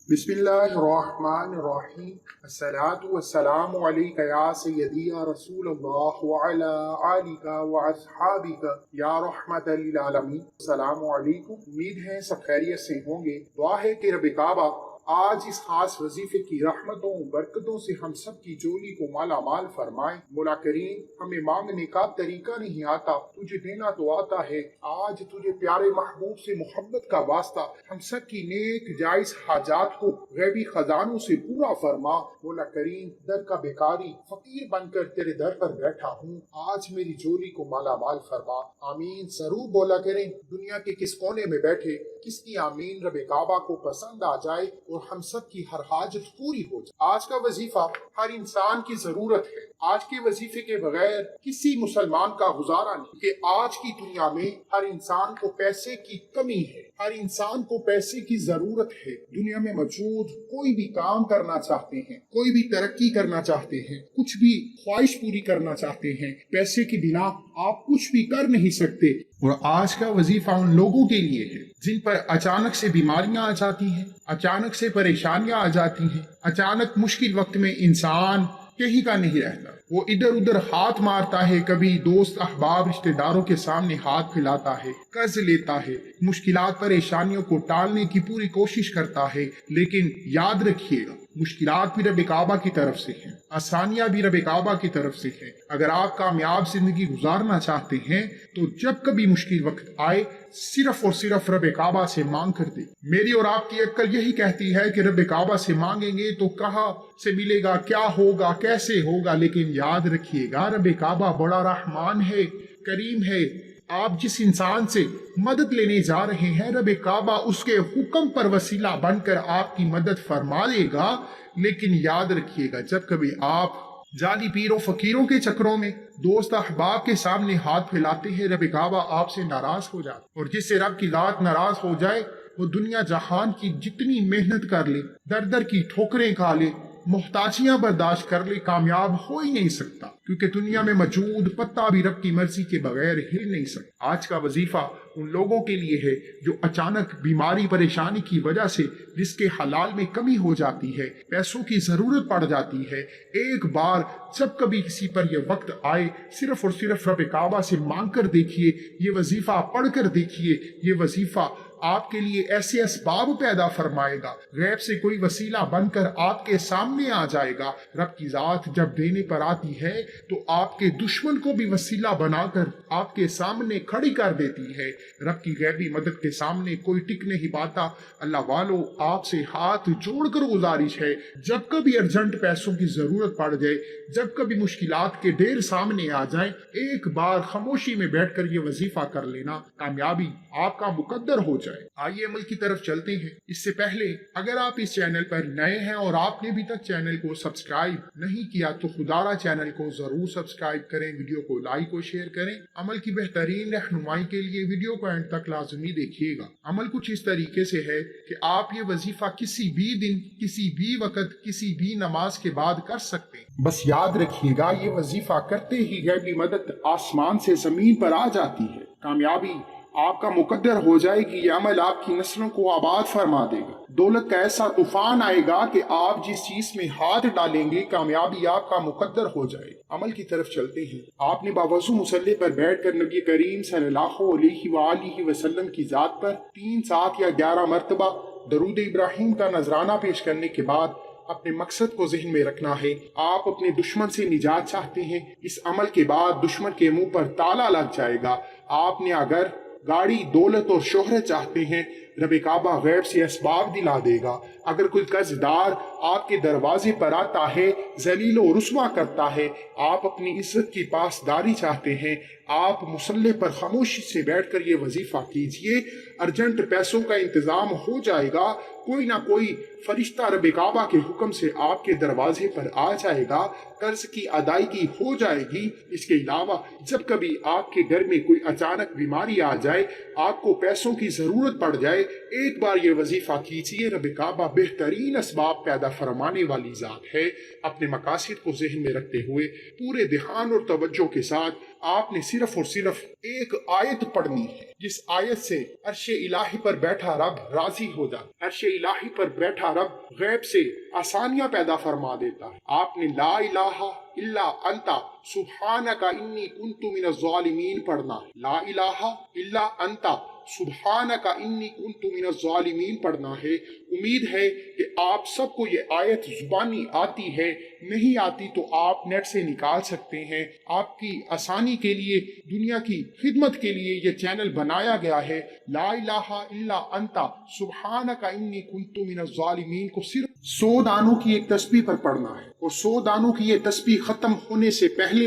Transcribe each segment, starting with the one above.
बिस्मिल्लाहिर्रहमानिर्रहीम। अस्सलातु वस्सलामु अलैका या सय्यदी या रसूल अल्लाह व अला आलिका व अस्हाबिका या रहमतल लिल आलमीन। अस्सलामु अलैकुम। उम्मीद है सब खैरियत से होंगे। दुआ है कि रब काबा आज इस खास वजीफे की रहमतों बरकतों से हम सब की जोली को माला माल फरमाए। मौला करीम, हमें मांगने का तरीका नहीं आता, तुझे देना तो आता है। आज तुझे प्यारे महबूब से मोहब्बत का वास्ता हम सब की नेक जायज हाजात को गैबी खजानों से पूरा फरमा। मौला करीम, दर का बेकारी फकीर बनकर तेरे दर पर बैठा हूँ, आज मेरी जोली को माला माल फरमा। आमीन जरूर बोला करें। दुनिया के किस कोने में बैठे किसकी आमीन रब काबा को पसंद आ जाए और हम सब की हर हाजत पूरी हो जाए। आज का वजीफा हर इंसान की जरूरत है। आज के वजीफे के बगैर किसी मुसलमान का गुजारा नहीं, कि आज की दुनिया में हर इंसान को पैसे की कमी है, हर इंसान को पैसे की जरूरत है। दुनिया में मौजूद कोई भी काम करना चाहते हैं, कोई भी तरक्की करना चाहते हैं, कुछ भी ख्वाहिश पूरी करना चाहते हैं, पैसे के बिना आप कुछ भी कर नहीं सकते। और आज का वजीफा उन लोगों के लिए है जिन पर अचानक से बीमारियां आ जाती हैं, अचानक से परेशानियां आ जाती हैं, अचानक मुश्किल वक्त में इंसान कहीं का नहीं रहता। वो इधर उधर हाथ मारता है, कभी दोस्त अहबाब रिश्तेदारों के सामने हाथ फैलाता है, कर्ज लेता है, मुश्किलात परेशानियों को टालने की पूरी कोशिश करता है। लेकिन याद रखिएगा, मुश्किलात भी रब काबा की तरफ से हैं, आसानियां भी रब काबा की तरफ से हैं। अगर आप कामयाब जिंदगी गुजारना चाहते हैं तो जब कभी मुश्किल वक्त आए सिर्फ और सिर्फ रब काबा से मांग कर दे। मेरी और आपकी अक्ल यही कहती है कि रब काबा से मांगेंगे तो कहाँ से मिलेगा, क्या होगा, कैसे होगा। लेकिन याद रखिएगा, रब काबा बड़ा रहमान है, करीम है। आप जिस इंसान से मदद लेने जा रहे हैं, रब काबा उसके हुक्म पर वसीला बनकर आपकी मदद फरमा देगा। लेकिन याद रखिएगा, जब कभी आप जाली पीरों फकीरों के चक्रों में दोस्त अहबाब के सामने हाथ फैलाते हैं, रब काबा आपसे नाराज हो जाए। और जिससे रब की जात नाराज हो जाए वो दुनिया जहान की जितनी मेहनत कर ले, दर दर की ठोकरें खा ले, मोहताजियां बर्दाश्त कर ले, कामयाब हो ही नहीं सकता। क्योंकि दुनिया में मौजूद पत्ता भी रब की मर्जी के बगैर हिल नहीं सकता। आज का वजीफा उन लोगों के लिए है जो अचानक बीमारी परेशानी की वजह से जिसके हलाल में कमी हो जाती है, पैसों की जरूरत पड़ जाती है। एक बार जब कभी किसी पर यह वक्त आए, सिर्फ और सिर्फ रब काबा से मांग कर देखिए, ये वजीफा पढ़ कर देखिए। ये वजीफा आपके लिए ऐसे असबाब पैदा फरमाएगा, गैब से कोई वसीला बनकर आपके सामने आ जाएगा। रब की जात जब देने पर आती है तो आपके दुश्मन को भी वसीला बनाकर आपके सामने खड़ी कर देती है। रब की गैबी मदद के सामने कोई टिक नहीं पाता। अल्लाह वालों, आपसे हाथ जोड़कर गुजारिश है, जब कभी अर्जेंट पैसों की जरूरत पड़ जाए, जब कभी मुश्किलात के ढेर सामने आ जाए, एक बार खामोशी में बैठकर ये वजीफा कर लेना, कामयाबी आपका मुकद्दर हो जाए। आइए अमल की तरफ चलते हैं। इससे पहले अगर आप इस चैनल पर नए हैं और आपने अभी तक चैनल को सब्सक्राइब नहीं किया तो खुदारा चैनल को जरूर सब्सक्राइब करें, वीडियो को लाइक और शेयर करें। अमल की बेहतरीन रहनुमाई के लिए वीडियो को एंड तक लाजमी देखिएगा। अमल कुछ इस तरीके से है कि आप ये वजीफा किसी भी दिन, किसी भी वक्त, किसी भी नमाज के बाद कर सकते हैं। बस याद रखिएगा, ये वजीफा करते ही गैबी मदद आसमान से जमीन पर आ जाती है। कामयाबी आपका मुकद्दर हो जाएगी। ये अमल आपकी नस्लों को आबाद फरमा देगा। दौलत का ऐसा तूफान आएगा कि आप जिस चीज में हाथ डालेंगे कामयाबी आपका मुकद्दर हो जाएगी। अमल की तरफ चलते हैं। आपने बावजू मुसल्ले पर बैठकर नबी करीम सल्लल्लाहु अलैहि वसल्लम की जात पर 3, 7 या 11 मरतबा दरूद इब्राहिम का नजराना पेश करने के बाद अपने मकसद को जहन में रखना है। आप अपने दुश्मन से निजात चाहते हैं, इस अमल के बाद दुश्मन के मुंह पर ताला लग जाएगा। आपने अगर गाड़ी, दौलत और शोहरत चाहते हैं, रब काबा गैब से असबाब दिला देगा। अगर कोई कर्जदार आपके दरवाजे पर आता है, जलील और रुस्वा करता है, आप अपनी इज्जत की पासदारी चाहते हैं, आप मुसल्ले पर खामोशी से बैठकर ये वजीफा कीजिए। अर्जेंट पैसों का इंतजाम हो जाएगा। कोई ना कोई फरिश्ता रब काबा के हुक्म से आपके दरवाजे पर आ जाएगा, कर्ज की अदायगी हो जाएगी। इसके अलावा जब कभी आपके घर में कोई अचानक बीमारी आ जाए, आपको पैसों की जरूरत पड़ जाए, एक बार ये वजीफा कीजिए। रब काबा बेहतरीन असबाब पैदा फरमाने वाली ज़ात है। अपने मकासद को जहन में रखते हुए पूरे ध्यान और तवज्जो के साथ आपने सिर्फ और सिर्फ एक आयत पढ़नी है, जिस आयत से अर्श इलाही पर बैठा रब राजी हो जाता। अर्श इलाही पर बैठा रब गैब से आसानियां पैदा फरमा देता है। आपने ला इलाहा इल्ला अंता सुब्हानका इन्नी कुन्तु मिनज़ ज़ालिमीन पढ़ना है। ला इलाहा इल्ला अंता सुब्हानका इन्नी कुन्तु मिनज़ ज़ालिमीन पढ़ना है। उम्मीद है कि आप सबको ये आयत जुबानी आती है, नहीं आती तो आप नेट से निकाल सकते हैं। आपकी आसानी के लिए, दुनिया की खिदमत के लिए ये चैनल बनाया गया है। ला इलाहा इल्ला अंता सुब्हानका इन्नी कुन्तु मिनज़ ज़ालिमीन को सिर्फ 100 दानों की एक तस्बीह पर पढ़ना है, और 100 दानों की ये तस्बीह खत्म होने से पहले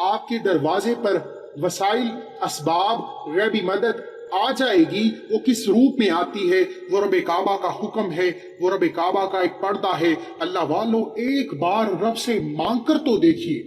आपके दरवाजे पर वसाइल, असबाब, गैबी मदद आ जाएगी। वो किस रूप में आती है? वो रब काबा का हुक्म है, वो रब काबा का एक पर्दा है। अल्लाह वालों, एक बार रब से मांग कर तो देखिए।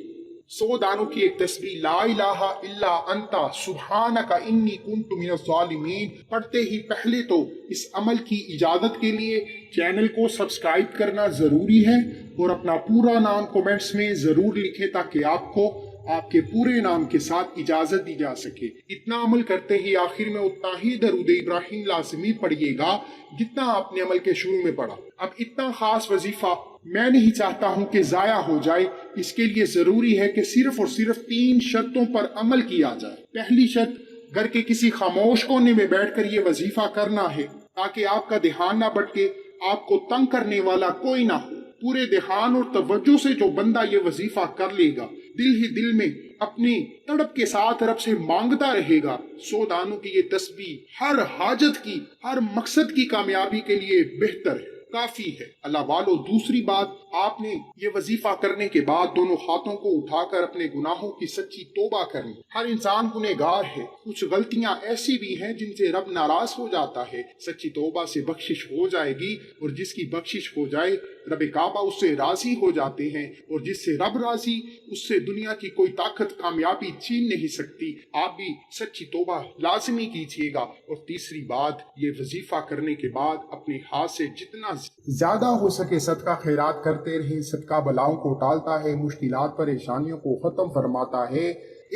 100 दानों की एक तस्बीह ला इलाहा इल्ला अंता सुब्हानका इन्नी कुन्तु मिनज़ ज़ालिमीन पढ़ते ही पहले तो इस अमल की इजाजत के लिए चैनल को सब्सक्राइब करना जरूरी है, और अपना पूरा नाम कमेंट्स में जरूर लिखें ताकि आपको आपके पूरे नाम के साथ इजाजत दी जा सके। इतना अमल करते ही आखिर में उतना ही दरूद इब्राहिम लाज़मी पढ़िएगा जितना आपने अमल के शुरू में पढ़ा। अब इतना खास वजीफा मैं नहीं चाहता हूं कि जाया हो जाए। इसके लिए जरूरी है कि सिर्फ और सिर्फ 3 शर्तों पर अमल किया जाए। पहली शर्त, घर के किसी खामोश कोने में बैठकर ये वजीफा करना है ताकि आपका ध्यान ना भटके, आपको तंग करने वाला कोई ना हो। पूरे ध्यान और तवज्जो से जो बंदा ये वजीफा कर लेगा, दिल ही दिल में अपनी तड़प के साथ रब से मांगता रहेगा, 100 दानों की ये तस्बीह हर हाजत की, हर मकसद की कामयाबी के लिए बेहतर है, काफी है। अल्लाह वालों, दूसरी बात, आपने ये वजीफा करने के बाद दोनों हाथों को उठाकर अपने गुनाहों की सच्ची तौबा करनी। हर इंसान गुनहगार है, कुछ गलतियां ऐसी भी हैं जिनसे रब नाराज हो जाता है। सच्ची तौबा से बख्शिश हो जाएगी, और जिसकी बख्शिश हो जाए रब काबा उससे राजी हो जाते हैं, और जिससे रब राजी उससे दुनिया की कोई ताकत कामयाबी छीन नहीं सकती। आप भी सच्ची तौबा लाजमी कीजिएगा। और तीसरी बात, ये वजीफा करने के बाद अपने हाथ से जितना ज्यादा हो सके सदका खैरात करते रहें। सदका बलाओं को टालता है, मुश्किलात परेशानियों को खत्म फरमाता है।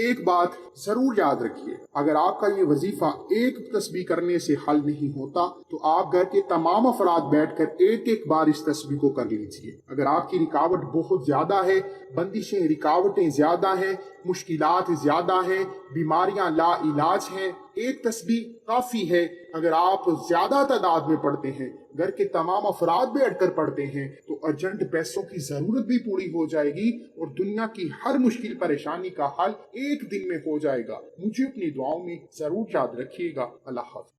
एक बात जरूर याद रखिए, अगर आपका ये वजीफा एक तस्बीह करने से हल नहीं होता तो आप घर के तमाम अफराद बैठकर एक एक बार इस तस्बीह को कर लीजिए। अगर आपकी रुकावट बहुत ज्यादा है, बंदिशें, रुकावटें ज्यादा हैं, मुश्किलात ज्यादा हैं, बीमारियां ला इलाज हैं, एक तस्बीह काफी है। अगर आप ज्यादा तादाद में पढ़ते हैं, घर के तमाम अफराद बैठकर पढ़ते हैं, तो अर्जेंट पैसों की जरूरत भी पूरी हो जाएगी, और दुनिया की हर मुश्किल परेशानी का हल एक दिन में हो जाएगा। मुझे अपनी दुआओं में जरूर याद रखिएगा। अल्लाह हाफ़िज़।